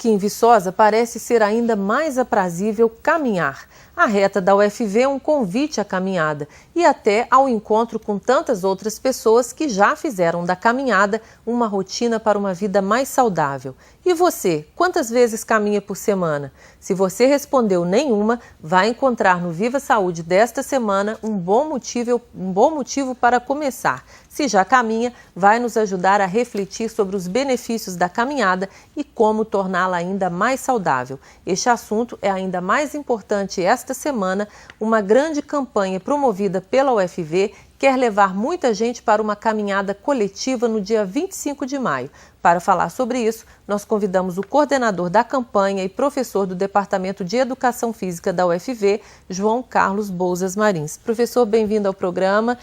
Aqui em Viçosa parece ser ainda mais aprazível caminhar. A reta da UFV é um convite à caminhada e até ao encontro com tantas outras pessoas que já fizeram da caminhada uma rotina para uma vida mais saudável. E você, quantas vezes caminha por semana? Se você respondeu nenhuma, vai encontrar no Viva Saúde desta semana um bom motivo para começar. Se já caminha, vai nos ajudar a refletir sobre os benefícios da caminhada e como torná-la ainda mais saudável. Este assunto é ainda mais importante esta semana. Uma grande campanha promovida pela UFV quer levar muita gente para uma caminhada coletiva no dia 25 de maio. Para falar sobre isso, nós convidamos o coordenador da campanha e professor do Departamento de Educação Física da UFV, João Carlos Bouzas Marins. Professor, bem-vindo ao programa.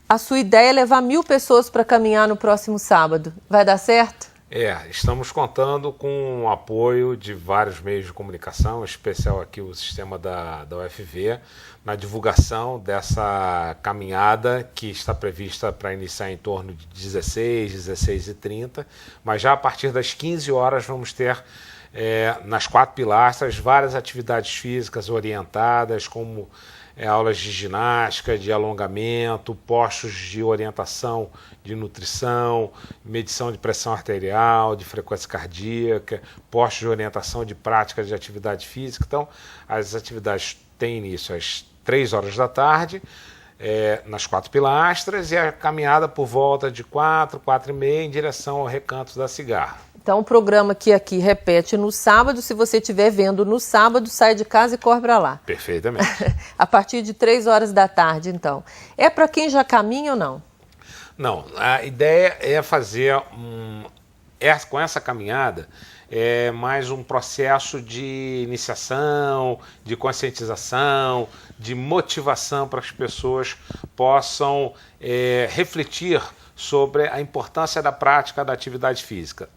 A sua ideia é levar 1000 pessoas para caminhar no próximo sábado. Vai dar certo? Estamos contando com o apoio de vários meios de comunicação, em especial aqui o sistema da UFV, na divulgação dessa caminhada que está prevista para iniciar em torno de 16h30, mas já a partir das 15 horas vamos ter nas 4 pilastras várias atividades físicas orientadas, como aulas de ginástica, de alongamento, postos de orientação de nutrição, medição de pressão arterial, de frequência cardíaca, postos de orientação de prática de atividade física. Então, as atividades têm início às 3 horas da tarde, nas 4 pilastras, e a caminhada por volta de 4h30 em direção ao Recanto da Cigarra. Então, o programa que aqui repete no sábado, se você estiver vendo no sábado, sai de casa e corre para lá. Perfeitamente. A partir de 3 horas da tarde, então. É para quem já caminha ou não? Não, a ideia é fazer, com essa caminhada, mais um processo de iniciação, de conscientização, de motivação para que as pessoas possam refletir sobre a importância da prática da atividade física.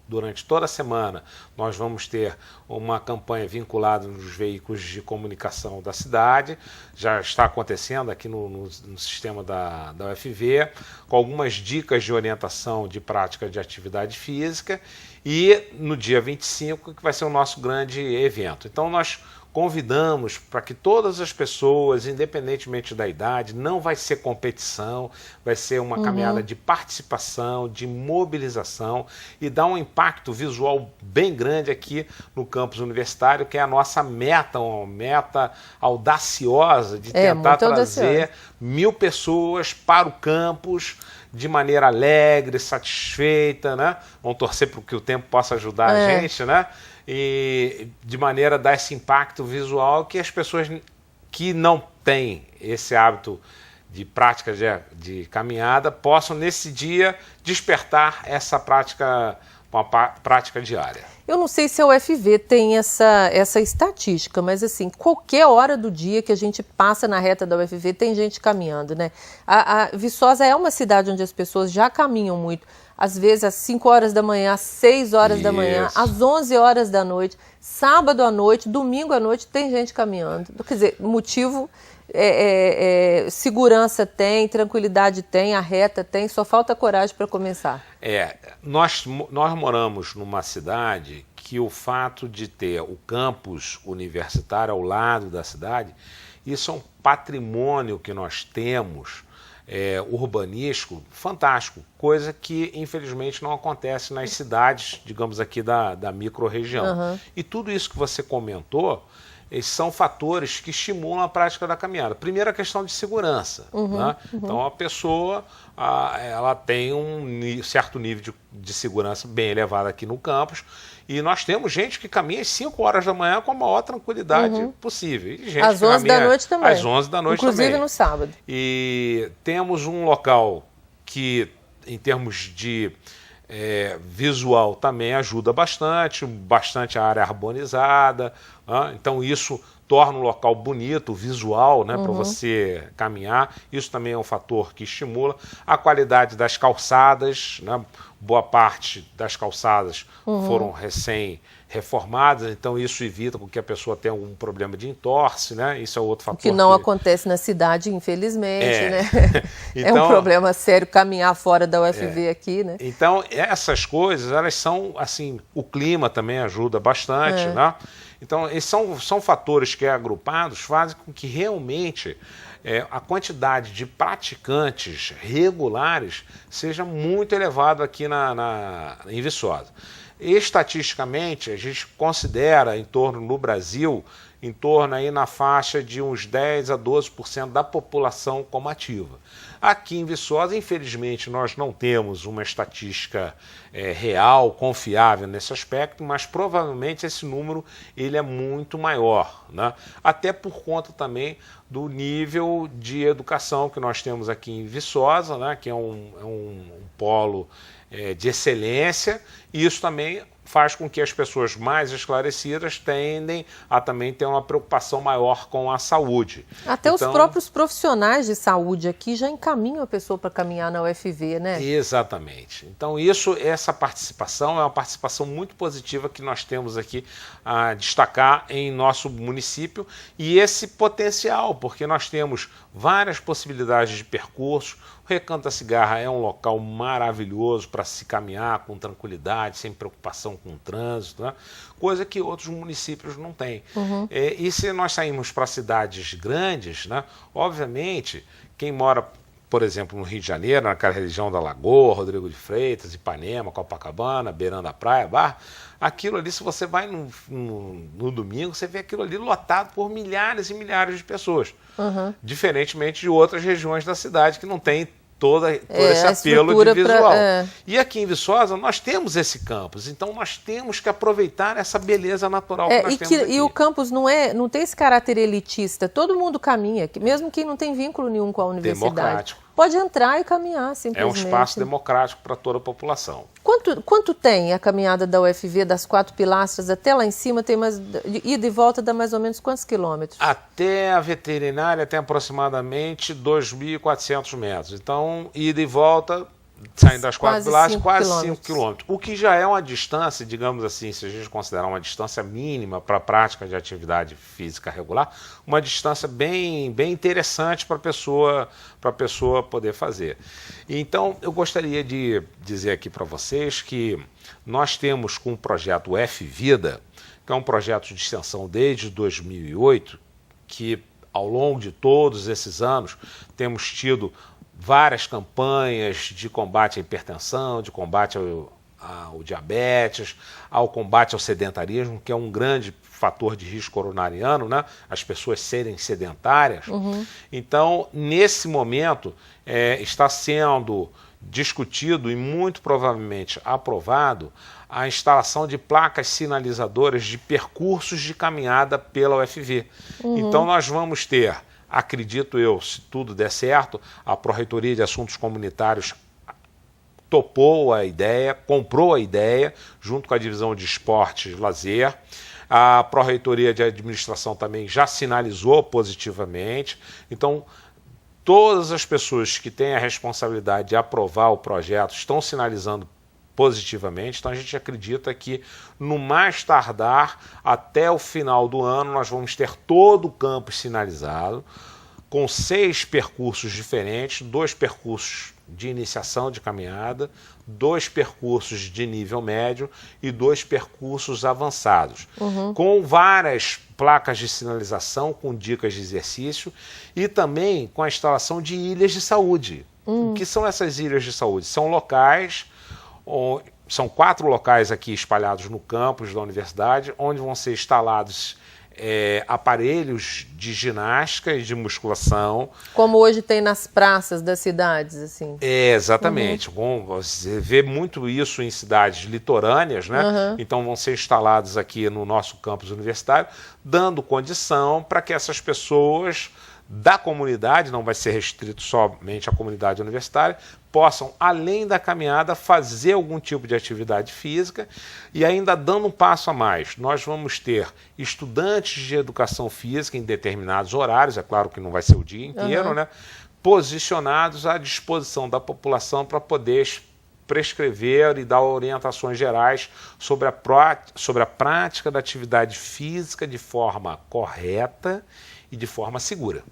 Durante toda a semana, nós vamos ter uma campanha vinculada nos veículos de comunicação da cidade, já está acontecendo aqui no sistema da UFV, com algumas dicas de orientação de prática de atividade física, e no dia 25, que vai ser o nosso grande evento. Então, nós convidamos para que todas as pessoas, independentemente da idade, não vai ser competição, vai ser uma caminhada de participação, de mobilização, e dar um impacto visual bem grande aqui no campus universitário, que é a nossa meta, uma meta audaciosa de tentar trazer 1000 pessoas para o campus de maneira alegre, satisfeita, né? Vamos torcer para que o tempo possa ajudar a gente, né? E de maneira a dar esse impacto visual que as pessoas que não têm esse hábito de prática de caminhada possam, nesse dia, despertar essa prática, uma prática diária. Eu não sei se a UFV tem essa estatística, mas assim, qualquer hora do dia que a gente passa na reta da UFV tem gente caminhando, né? A Viçosa é uma cidade onde as pessoas já caminham muito. Às vezes às 5 horas da manhã, às 6 horas da manhã, às 11 horas da noite, sábado à noite, domingo à noite, tem gente caminhando. Quer dizer, motivo, segurança tem, tranquilidade tem, a reta tem, só falta coragem para começar. Nós moramos numa cidade que o fato de ter o campus universitário ao lado da cidade, isso é um patrimônio que nós temos, urbanístico fantástico, coisa que infelizmente não acontece nas cidades, digamos aqui da micro-região. E tudo isso que você comentou, esses são fatores que estimulam a prática da caminhada. Primeiro, a questão de segurança. Né? Então, a pessoa ela tem um certo nível de segurança bem elevado aqui no campus, e nós temos gente que caminha às 5 horas da manhã com a maior tranquilidade possível. E gente às 11 da noite também. Às 11 da noite inclusive também. No sábado. E temos um local que, em termos de visual, também ajuda bastante a área arborizada. Então isso torna o local bonito, visual, né, para você caminhar. Isso também é um fator que estimula. A qualidade das calçadas, né, boa parte das calçadas foram reformadas, então isso evita com que a pessoa tenha algum problema de entorse, né? Isso é outro fator. O que não acontece na cidade, infelizmente, né? Então, é um problema sério caminhar fora da UFV aqui, né? Então, essas coisas, elas são, assim, o clima também ajuda bastante, né? Então, esses são fatores que, agrupados, fazem com que realmente a quantidade de praticantes regulares seja muito elevada aqui em Viçosa. Estatisticamente, a gente considera no Brasil, em torno aí na faixa de uns 10 a 12% da população como ativa. Aqui em Viçosa, infelizmente, nós não temos uma estatística real, confiável nesse aspecto, mas provavelmente esse número ele é muito maior, né? Até por conta também do nível de educação que nós temos aqui em Viçosa, né? Que é um polo de excelência, e isso também faz com que as pessoas mais esclarecidas tendem a também ter uma preocupação maior com a saúde. Até os próprios profissionais de saúde aqui já encaminham a pessoa para caminhar na UFV, né? Exatamente. Então essa participação é uma participação muito positiva que nós temos aqui a destacar em nosso município, e esse potencial, porque nós temos várias possibilidades de percurso. O Recanto da Cigarra é um local maravilhoso para se caminhar com tranquilidade, sem preocupação com o trânsito, né? Coisa que outros municípios não têm. E se nós sairmos para cidades grandes, né? Obviamente, quem mora, por exemplo, no Rio de Janeiro, naquela região da Lagoa, Rodrigo de Freitas, Ipanema, Copacabana, beirando a praia, Barra, aquilo ali, se você vai no domingo, você vê aquilo ali lotado por milhares e milhares de pessoas. Diferentemente de outras regiões da cidade que não tem todo esse apelo de visual. E aqui em Viçosa nós temos esse campus, então nós temos que aproveitar essa beleza natural que nós temos aqui. E o campus não tem esse caráter elitista, todo mundo caminha, mesmo quem não tem vínculo nenhum com a universidade. Democrático. Pode entrar e caminhar, simplesmente. É um espaço democrático para toda a população. Quanto tem a caminhada da UFV, das 4 pilastras até lá em cima? Tem mais ida e volta, dá mais ou menos quantos quilômetros? Até a veterinária tem aproximadamente 2.400 metros. Então, ida e volta, saindo das 4 pilastras, quase 5 quilômetros. O que já é uma distância, digamos assim, se a gente considerar uma distância mínima para a prática de atividade física regular, uma distância bem interessante para a pessoa poder fazer. Então, eu gostaria de dizer aqui para vocês que nós temos com o projeto F-Vida, que é um projeto de extensão desde 2008, que ao longo de todos esses anos temos tido várias campanhas de combate à hipertensão, de combate ao diabetes, ao combate ao sedentarismo, que é um grande fator de risco coronariano, né? As pessoas serem sedentárias. Então, nesse momento, está sendo discutido e muito provavelmente aprovado a instalação de placas sinalizadoras de percursos de caminhada pela UFV. Então, nós vamos ter, acredito eu, se tudo der certo, a Pró-Reitoria de Assuntos Comunitários topou a ideia, comprou a ideia, junto com a Divisão de Esportes e Lazer. A Pró-Reitoria de Administração também já sinalizou positivamente. Então, todas as pessoas que têm a responsabilidade de aprovar o projeto estão sinalizando positivamente. Então, a gente acredita que, no mais tardar, até o final do ano, nós vamos ter todo o campus sinalizado, com 6 percursos diferentes, 2 percursos de iniciação de caminhada, 2 percursos de nível médio e 2 percursos avançados, com várias placas de sinalização, com dicas de exercício e também com a instalação de ilhas de saúde. O que são essas ilhas de saúde? São locais, são 4 locais aqui espalhados no campus da universidade, onde vão ser instalados aparelhos de ginástica e de musculação. Como hoje tem nas praças das cidades, assim. Exatamente. Bom, você vê muito isso em cidades litorâneas, né? Então vão ser instalados aqui no nosso campus universitário, dando condição para que essas pessoas da comunidade, não vai ser restrito somente à comunidade universitária, possam, além da caminhada, fazer algum tipo de atividade física. E ainda dando um passo a mais, nós vamos ter estudantes de educação física em determinados horários, é claro que não vai ser o dia inteiro, né, posicionados à disposição da população para poder prescrever e dar orientações gerais sobre a prática da atividade física de forma correta e de forma segura.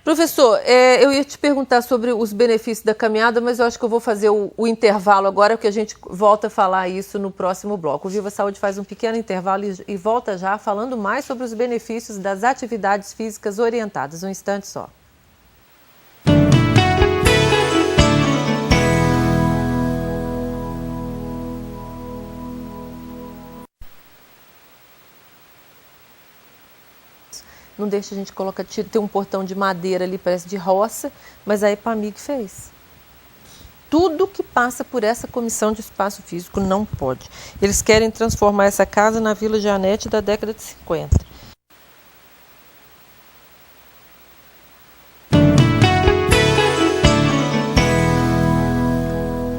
Professor, eu ia te perguntar sobre os benefícios da caminhada, mas eu acho que eu vou fazer o intervalo agora, porque a gente volta a falar isso no próximo bloco. O Viva Saúde faz um pequeno intervalo e volta já falando mais sobre os benefícios das atividades físicas orientadas. Um instante só. Não deixa a gente colocar, tem um portão de madeira ali, parece de roça, mas a EPAMIG fez. Tudo que passa por essa comissão de espaço físico não pode. Eles querem transformar essa casa na Vila Janete da década de 50.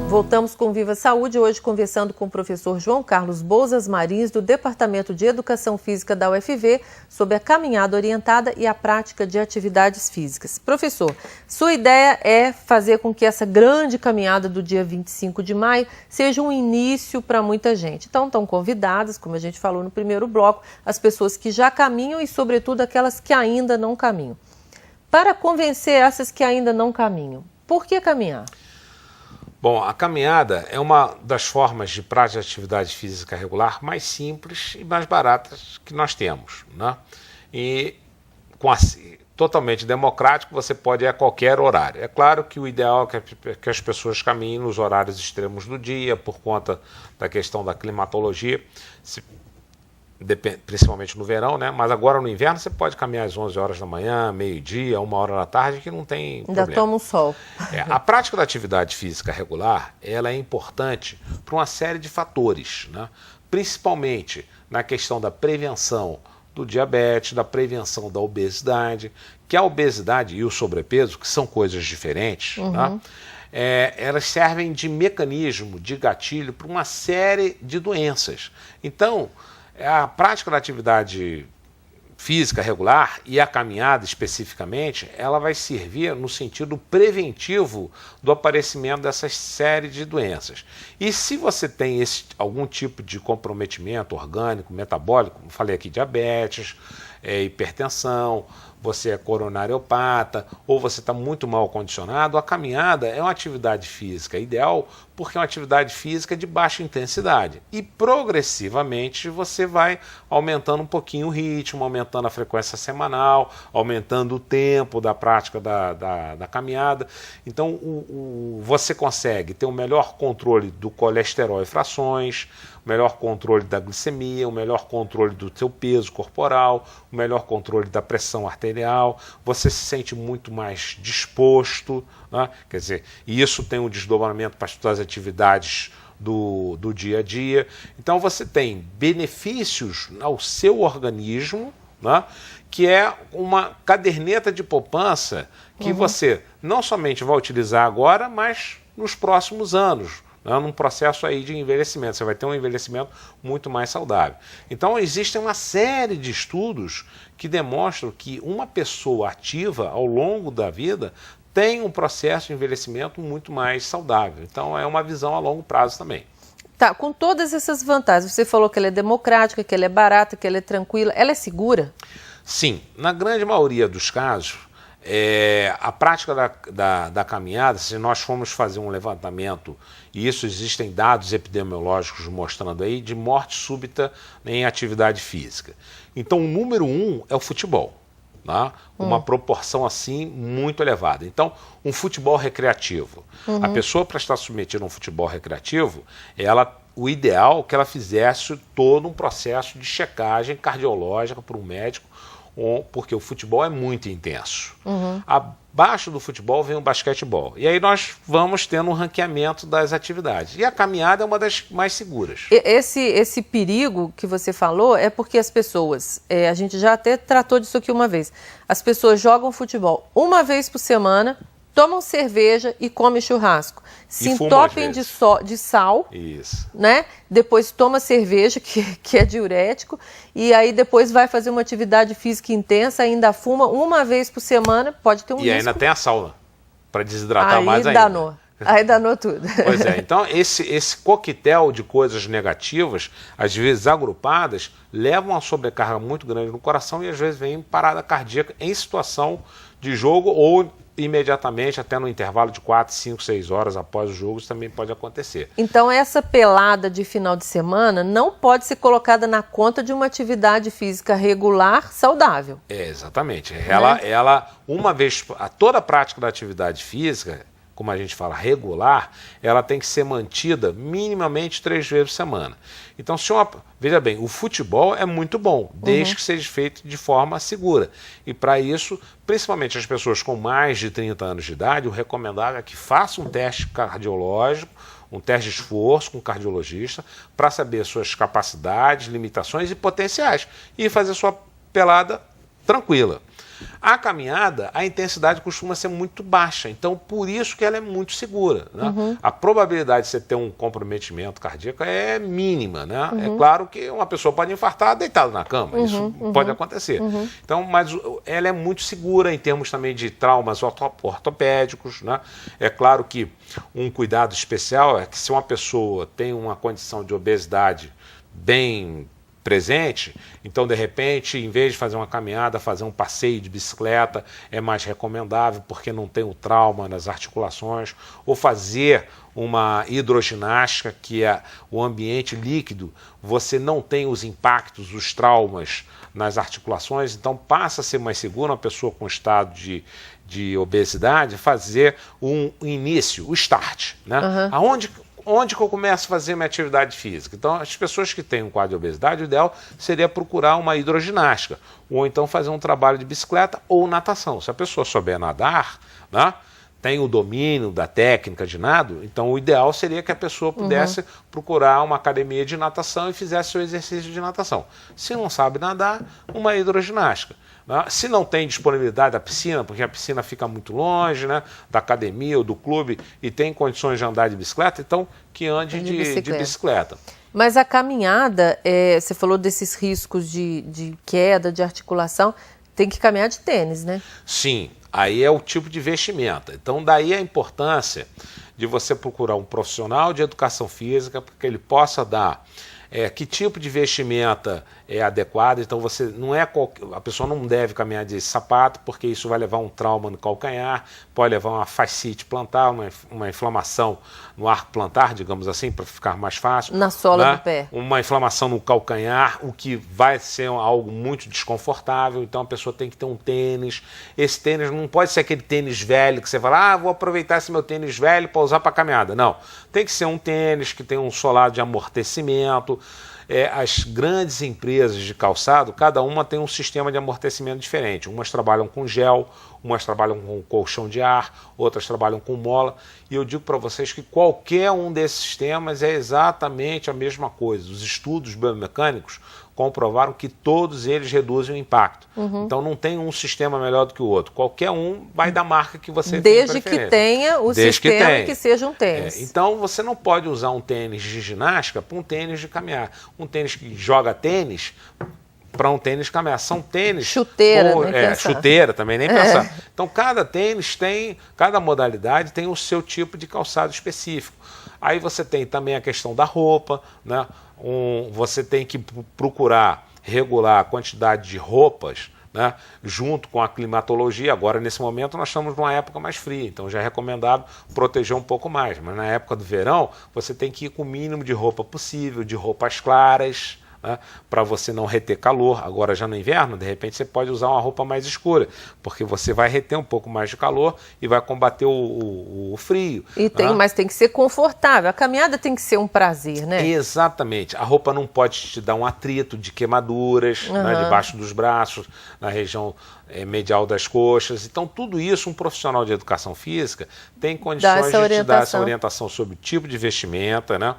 Voltamos com Viva Saúde, hoje conversando com o professor João Carlos Bouzas Marins, do Departamento de Educação Física da UFV, sobre a caminhada orientada e a prática de atividades físicas. Professor, sua ideia é fazer com que essa grande caminhada do dia 25 de maio seja um início para muita gente. Então, estão convidadas, como a gente falou no primeiro bloco, as pessoas que já caminham e, sobretudo, aquelas que ainda não caminham. Para convencer essas que ainda não caminham, por que caminhar? Bom, a caminhada é uma das formas de prática de atividade física regular mais simples e mais baratas que nós temos, né? E totalmente democrático, você pode ir a qualquer horário. É claro que o ideal é que as pessoas caminhem nos horários extremos do dia, por conta da questão da climatologia, principalmente no verão, né? Mas agora no inverno você pode caminhar às 11 horas da manhã, meio-dia, 1 hora da tarde, que não tem problema. Ainda toma um sol. A prática da atividade física regular, ela é importante para uma série de fatores, né? Principalmente na questão da prevenção do diabetes, da prevenção da obesidade, que a obesidade e o sobrepeso, que são coisas diferentes, né? Elas servem de mecanismo, de gatilho para uma série de doenças. Então, a prática da atividade física regular e a caminhada especificamente, ela vai servir no sentido preventivo do aparecimento dessa série de doenças. E se você tem algum tipo de comprometimento orgânico, metabólico, como falei aqui, diabetes, hipertensão, você é coronariopata ou você está muito mal condicionado, a caminhada é uma atividade física ideal porque é uma atividade física de baixa intensidade e progressivamente você vai aumentando um pouquinho o ritmo, aumentando a frequência semanal, aumentando o tempo da prática da caminhada. Então você consegue ter um melhor controle do colesterol e frações, o melhor controle da glicemia, o melhor controle do seu peso corporal, o melhor controle da pressão arterial, você se sente muito mais disposto, né? Quer dizer, e isso tem um desdobramento para as atividades do dia a dia. Então você tem benefícios ao seu organismo, né? Que é uma caderneta de poupança que você não somente vai utilizar agora, mas nos próximos anos, num processo aí de envelhecimento. Você vai ter um envelhecimento muito mais saudável. Então, existem uma série de estudos que demonstram que uma pessoa ativa ao longo da vida tem um processo de envelhecimento muito mais saudável. Então, é uma visão a longo prazo também. Tá, com todas essas vantagens, você falou que ela é democrática, que ela é barata, que ela é tranquila, ela é segura? Sim, na grande maioria dos casos, a prática da caminhada, se nós formos fazer um levantamento, e isso existem dados epidemiológicos mostrando aí, de morte súbita em atividade física. Então, o número 1 é o futebol, tá? Uma proporção assim muito elevada. Então, um futebol recreativo. A pessoa, para estar submetida a um futebol recreativo, o ideal é que ela fizesse todo um processo de checagem cardiológica por um médico, porque o futebol é muito intenso. Abaixo do futebol vem o basquetebol. E aí nós vamos tendo um ranqueamento das atividades. E a caminhada é uma das mais seguras. Esse perigo que você falou é porque as pessoas, a gente já até tratou disso aqui uma vez, as pessoas jogam futebol uma vez por semana, tomam cerveja e comem churrasco. Se entopem de sal, isso, né? Depois toma cerveja, que é diurético, e aí depois vai fazer uma atividade física intensa, ainda fuma uma vez por semana, pode ter um risco. E ainda tem a sauna, para desidratar mais ainda. Danou. Aí danou tudo. Pois é, então esse coquetel de coisas negativas, às vezes agrupadas, levam a uma sobrecarga muito grande no coração e às vezes vem parada cardíaca em situação de jogo ou imediatamente, até no intervalo de 4, 5, 6 horas após o jogo, isso também pode acontecer. Então essa pelada de final de semana não pode ser colocada na conta de uma atividade física regular, saudável. Exatamente. Ela, uma vez, toda a prática da atividade física, como a gente fala, regular, ela tem que ser mantida minimamente 3 vezes por semana. Então, veja bem, o futebol é muito bom, desde que seja feito de forma segura. E para isso, principalmente as pessoas com mais de 30 anos de idade, o recomendável é que façam um teste cardiológico, um teste de esforço com um cardiologista, para saber suas capacidades, limitações e potenciais, e fazer sua pelada tranquila. A caminhada, a intensidade costuma ser muito baixa, então por isso que ela é muito segura, né? A probabilidade de você ter um comprometimento cardíaco é mínima, né? É claro que uma pessoa pode infartar deitado na cama, isso pode acontecer. Então, mas ela é muito segura em termos também de traumas ortopédicos, né? É claro que um cuidado especial é que se uma pessoa tem uma condição de obesidade bem presente, então de repente, em vez de fazer uma caminhada, fazer um passeio de bicicleta é mais recomendável porque não tem o trauma nas articulações, ou fazer uma hidroginástica, que é o ambiente líquido, você não tem os impactos, os traumas nas articulações, então passa a ser mais seguro uma pessoa com estado de obesidade fazer um início, o start, né? Onde que eu começo a fazer minha atividade física? Então, as pessoas que têm um quadro de obesidade, o ideal seria procurar uma hidroginástica, ou então fazer um trabalho de bicicleta ou natação. Se a pessoa souber nadar, né, tem o domínio da técnica de nado, então o ideal seria que a pessoa pudesse procurar uma academia de natação e fizesse seu exercício de natação. Se não sabe nadar, uma hidroginástica. Se não tem disponibilidade da piscina, porque a piscina fica muito longe, né, da academia ou do clube e tem condições de andar de bicicleta, então que ande de bicicleta. Mas a caminhada, você falou desses riscos de queda, de articulação, tem que caminhar de tênis, né? Sim, aí é o tipo de vestimenta. Então daí a importância de você procurar um profissional de educação física para que ele possa dar que tipo de vestimenta é adequado. Então você não é a pessoa não deve caminhar de sapato, porque isso vai levar um trauma no calcanhar, pode levar uma fascite plantar, uma inflamação no arco plantar, digamos assim, para ficar mais fácil. Na sola do pé. Uma inflamação no calcanhar, o que vai ser algo muito desconfortável. Então a pessoa tem que ter um tênis. Esse tênis não pode ser aquele tênis velho que você fala, vou aproveitar esse meu tênis velho para usar para caminhada. Não, tem que ser um tênis que tem um solado de amortecimento. As grandes empresas de calçado, cada uma tem um sistema de amortecimento diferente. Umas trabalham com gel, umas trabalham com colchão de ar, outras trabalham com mola. E eu digo para vocês que qualquer um desses sistemas é exatamente a mesma coisa. Os estudos biomecânicos comprovaram que todos eles reduzem o impacto. Então não tem um sistema melhor do que o outro. Qualquer um vai da marca que você tem preferência. Desde que tenha o sistema e que seja um tênis. Então você não pode usar um tênis de ginástica para um tênis de caminhar. Um tênis que joga tênis para um tênis de caminhar. São tênis... Chuteira, nem chuteira também, nem pensar. Então cada tênis cada modalidade tem o seu tipo de calçado específico. Aí você tem também a questão da roupa, né? Você tem que procurar regular a quantidade de roupas, né, junto com a climatologia. Agora, nesse momento, nós estamos numa época mais fria, então já é recomendável proteger um pouco mais. Mas na época do verão, você tem que ir com o mínimo de roupa possível, de roupas claras, né, para você não reter calor. Agora já no inverno, de repente você pode usar uma roupa mais escura, porque você vai reter um pouco mais de calor e vai combater o frio. Mas tem que ser confortável, a caminhada tem que ser um prazer, né? Exatamente, a roupa não pode te dar um atrito de queimaduras, né, debaixo dos braços, na região medial das coxas. Então tudo isso um profissional de educação física tem condições de te dar essa orientação sobre o tipo de vestimenta, né?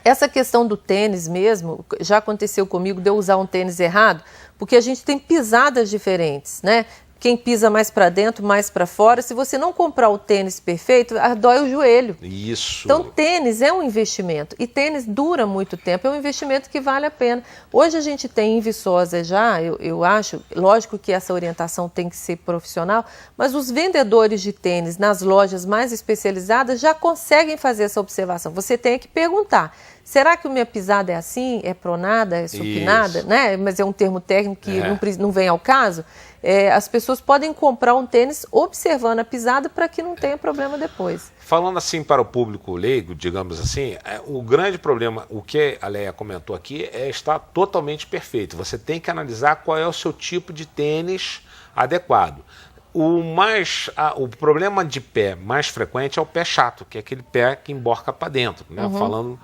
Essa questão do tênis mesmo, já aconteceu comigo de eu usar um tênis errado, porque a gente tem pisadas diferentes, né? quem pisa mais para dentro, mais para fora. Se você não comprar o tênis perfeito, dói o joelho. Isso. Então, tênis é um investimento e tênis dura muito tempo, é um investimento que vale a pena. Hoje a gente tem em Viçosa já, eu acho, lógico que essa orientação tem que ser profissional, mas os vendedores de tênis nas lojas mais especializadas já conseguem fazer essa observação. Você tem que perguntar, será que a minha pisada é assim, é pronada, é supinada? Né? Mas é um termo técnico que não vem ao caso. As pessoas podem comprar um tênis observando a pisada para que não tenha problema depois. Falando assim para o público leigo, digamos assim, o grande problema, o que a Leia comentou aqui, é estar totalmente perfeito. Você tem que analisar qual é o seu tipo de tênis adequado. O problema de pé mais frequente é o pé chato, que é aquele pé que emborca para dentro, né? Falando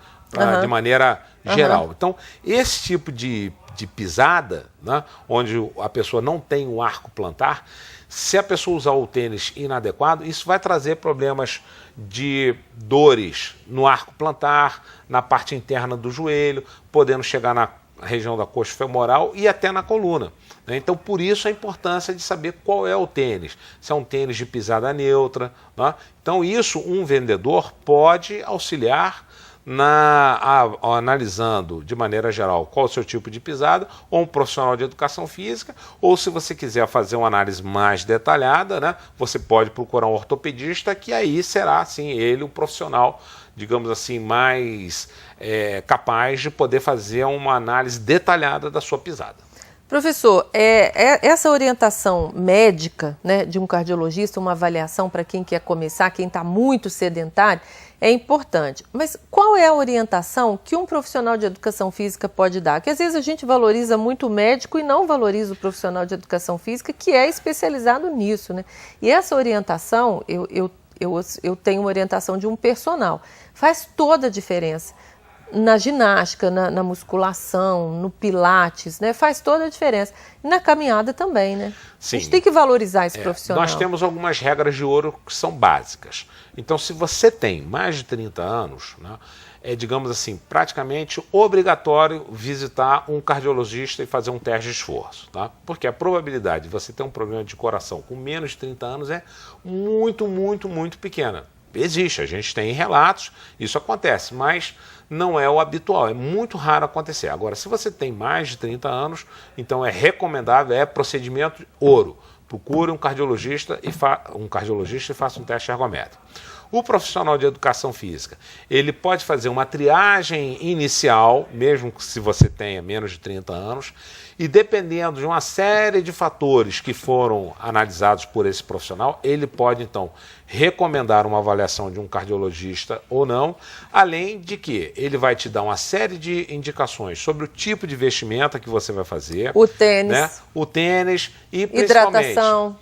de maneira geral. Então, esse tipo de pisada, né, onde a pessoa não tem o arco plantar, se a pessoa usar o tênis inadequado, isso vai trazer problemas de dores no arco plantar, na parte interna do joelho, podendo chegar na região da coxa femoral e até na coluna. Né? Então, por isso a importância de saber qual é o tênis. Se é um tênis de pisada neutra. Né? Então, isso um vendedor pode auxiliar analisando de maneira geral qual é o seu tipo de pisada, ou um profissional de educação física, ou se você quiser fazer uma análise mais detalhada, né, você pode procurar um ortopedista, que aí será sim ele o profissional, digamos assim, mais capaz de poder fazer uma análise detalhada da sua pisada. Professor, essa orientação médica, né, de um cardiologista, uma avaliação para quem quer começar, quem está muito sedentário, é importante. Mas qual é a orientação que um profissional de educação física pode dar? Porque às vezes a gente valoriza muito o médico e não valoriza o profissional de educação física, que é especializado nisso, né? E essa orientação, eu tenho uma orientação de um personal, faz toda a diferença. Na ginástica, na musculação, no pilates, né? Faz toda a diferença. E na caminhada também, né? Sim. A gente tem que valorizar esse profissional. Nós temos algumas regras de ouro que são básicas. Então, se você tem mais de 30 anos, né, digamos assim, praticamente obrigatório visitar um cardiologista e fazer um teste de esforço. Tá? Porque a probabilidade de você ter um problema de coração com menos de 30 anos é muito, muito, muito pequena. Existe, a gente tem relatos, isso acontece, mas não é o habitual, é muito raro acontecer. Agora, se você tem mais de 30 anos, então é recomendável, é procedimento ouro. Procure um cardiologista e faça um teste ergométrico. O profissional de educação física, ele pode fazer uma triagem inicial, mesmo se você tenha menos de 30 anos, e dependendo de uma série de fatores que foram analisados por esse profissional, ele pode, então, recomendar uma avaliação de um cardiologista ou não, além de que ele vai te dar uma série de indicações sobre o tipo de vestimenta que você vai fazer. O tênis. Né? O tênis e, principalmente, hidratação.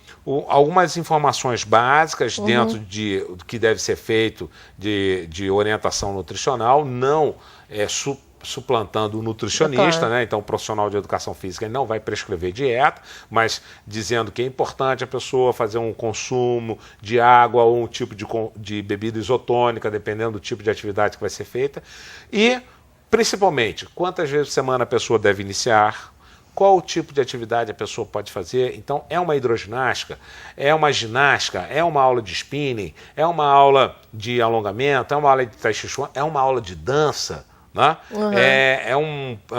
Algumas informações básicas dentro do que deve ser feito de orientação nutricional, não suplantando o nutricionista, né? Então o profissional de educação física não vai prescrever dieta, mas dizendo que é importante a pessoa fazer um consumo de água ou um tipo de bebida isotônica, dependendo do tipo de atividade que vai ser feita. E, principalmente, quantas vezes por semana a pessoa deve iniciar, qual o tipo de atividade a pessoa pode fazer. Então, é uma hidroginástica, é uma ginástica, é uma aula de spinning, é uma aula de alongamento, é uma aula de tai chi chuan, é uma aula de dança, né? É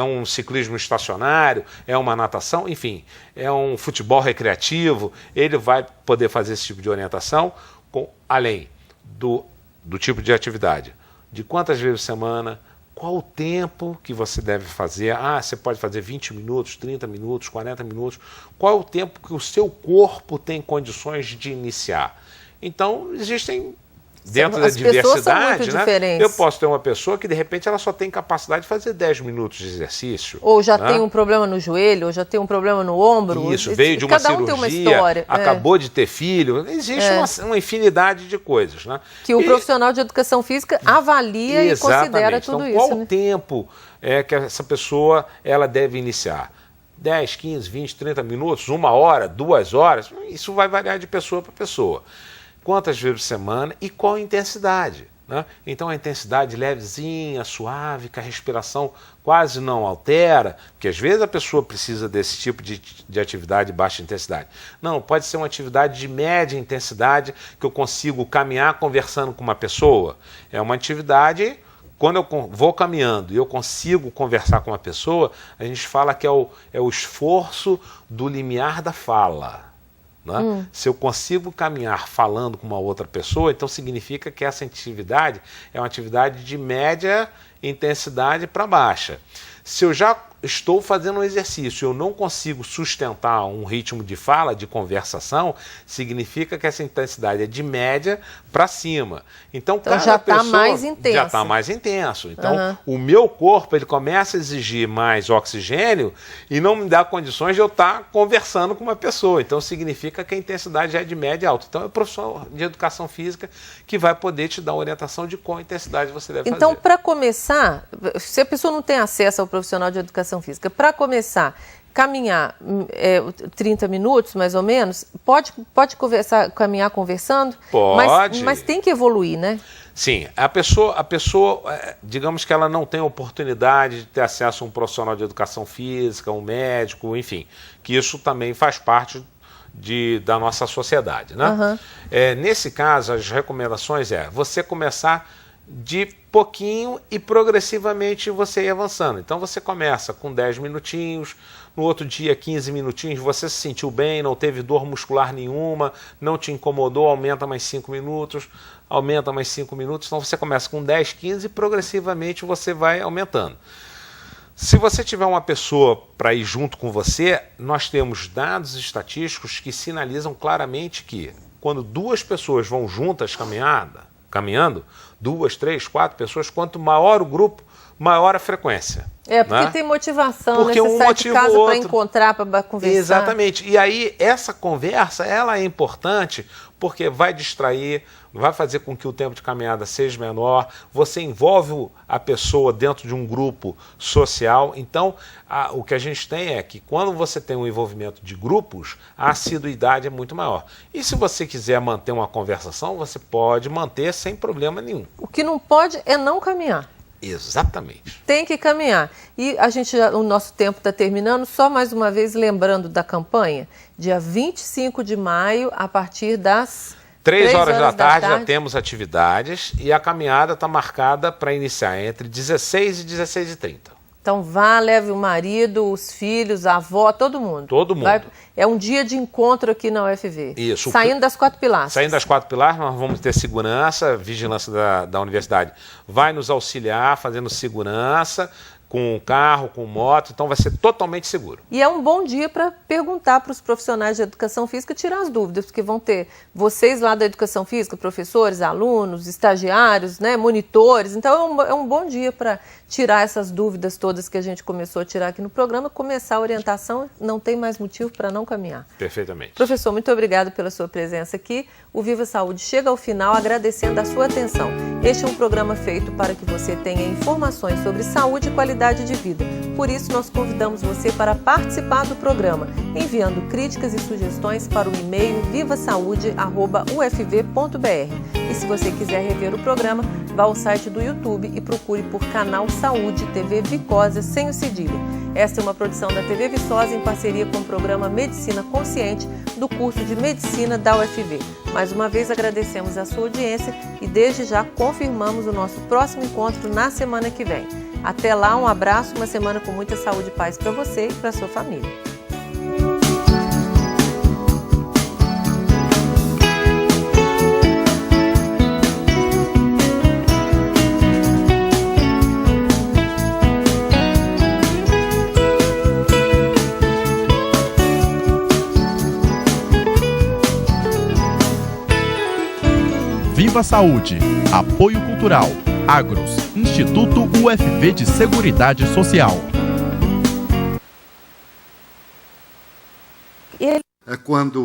um ciclismo estacionário, é uma natação, enfim, é um futebol recreativo. Ele vai poder fazer esse tipo de orientação, além do tipo de atividade, de quantas vezes por semana, qual o tempo que você deve fazer. Você pode fazer 20 minutos, 30 minutos, 40 minutos. Qual é o tempo que o seu corpo tem condições de iniciar? Então, existem, dentro da diversidade, né? Eu posso ter uma pessoa que, de repente, ela só tem capacidade de fazer 10 minutos de exercício. Ou já tem um problema no joelho, ou já tem um problema no ombro. Isso, veio de uma cirurgia, tem uma história, acabou de ter filho. Existe uma infinidade de coisas, né? Que o profissional de educação física avalia e considera tudo isso. Qual o tempo que essa pessoa ela deve iniciar? 10, 15, 20, 30 minutos, 1 hora, 2 horas? Isso vai variar de pessoa para pessoa. Quantas vezes por semana e qual a intensidade. né? Então a intensidade levezinha, suave, que a respiração quase não altera, porque às vezes a pessoa precisa desse tipo de atividade de baixa intensidade. Não, pode ser uma atividade de média intensidade que eu consigo caminhar conversando com uma pessoa. É uma atividade, quando eu vou caminhando e eu consigo conversar com uma pessoa, a gente fala que é o esforço do limiar da fala. Né? Se eu consigo caminhar falando com uma outra pessoa, então significa que essa atividade é uma atividade de média intensidade para baixa. Se eu já estou fazendo um exercício e eu não consigo sustentar um ritmo de fala, de conversação, significa que essa intensidade é de média para cima. Então já está mais intenso. Já está mais intenso. Então o meu corpo ele começa a exigir mais oxigênio e não me dá condições de eu estar conversando com uma pessoa. Então significa que a intensidade já é de média alta. Então é o profissional de educação física que vai poder te dar orientação de qual intensidade você deve fazer. Então, para começar, se a pessoa não tem acesso ao profissional de educação física, para começar, caminhar 30 minutos, mais ou menos, pode caminhar conversando? Pode. Mas tem que evoluir, né? Sim, a pessoa, digamos que ela não tem oportunidade de ter acesso a um profissional de educação física, um médico, enfim, que isso também faz parte da nossa sociedade, né? Nesse caso, as recomendações você começar de pouquinho e progressivamente você ir avançando. Então você começa com 10 minutinhos, no outro dia 15 minutinhos, você se sentiu bem, não teve dor muscular nenhuma, não te incomodou, aumenta mais 5 minutos, aumenta mais 5 minutos, então você começa com 10, 15 e progressivamente você vai aumentando. Se você tiver uma pessoa para ir junto com você, nós temos dados estatísticos que sinalizam claramente que quando duas pessoas vão juntas caminhando, 2, 3, 4 pessoas, quanto maior o grupo, maior a frequência. Porque né? tem motivação, porque você sai de casa para encontrar, para conversar. Exatamente. E aí, essa conversa, ela é importante porque vai distrair, vai fazer com que o tempo de caminhada seja menor, você envolve a pessoa dentro de um grupo social. Então, o que a gente tem é que quando você tem um envolvimento de grupos, a assiduidade é muito maior. E se você quiser manter uma conversação, você pode manter sem problema nenhum. O que não pode é não caminhar. Exatamente. Tem que caminhar. E o nosso tempo está terminando, só mais uma vez lembrando da campanha, dia 25 de maio, a partir das 3 horas da tarde já temos atividades e a caminhada está marcada para iniciar entre 16 e 16h30. Então vá, leve o marido, os filhos, a avó, todo mundo. Todo mundo. É um dia de encontro aqui na UFV. Isso. Saindo das 4 pilastras. Saindo das 4 pilastras, nós vamos ter segurança, vigilância da universidade vai nos auxiliar fazendo segurança, com carro, com moto, então vai ser totalmente seguro. E é um bom dia para perguntar para os profissionais de educação física, tirar as dúvidas, porque vão ter vocês lá da educação física, professores, alunos, estagiários, né, monitores, então é um bom dia para tirar essas dúvidas todas que a gente começou a tirar aqui no programa, começar a orientação, não tem mais motivo para não caminhar. Perfeitamente. Professor, muito obrigado pela sua presença aqui. O Viva Saúde chega ao final agradecendo a sua atenção. Este é um programa feito para que você tenha informações sobre saúde e qualidade de vida. Por isso, nós convidamos você para participar do programa, enviando críticas e sugestões para o e-mail vivasaude@ufv.br. E se você quiser rever o programa, vá ao site do YouTube e procure por Canal Saúde TV Viçosa sem o cedilha. Esta é uma produção da TV Viçosa em parceria com o programa Medicina Consciente do curso de Medicina da UFV. Mais uma vez agradecemos a sua audiência e desde já confirmamos o nosso próximo encontro na semana que vem. Até lá, um abraço, uma semana com muita saúde e paz para você e para sua família. Viva Saúde, Apoio Cultural, Agros, Instituto UFV de Seguridade Social. É quando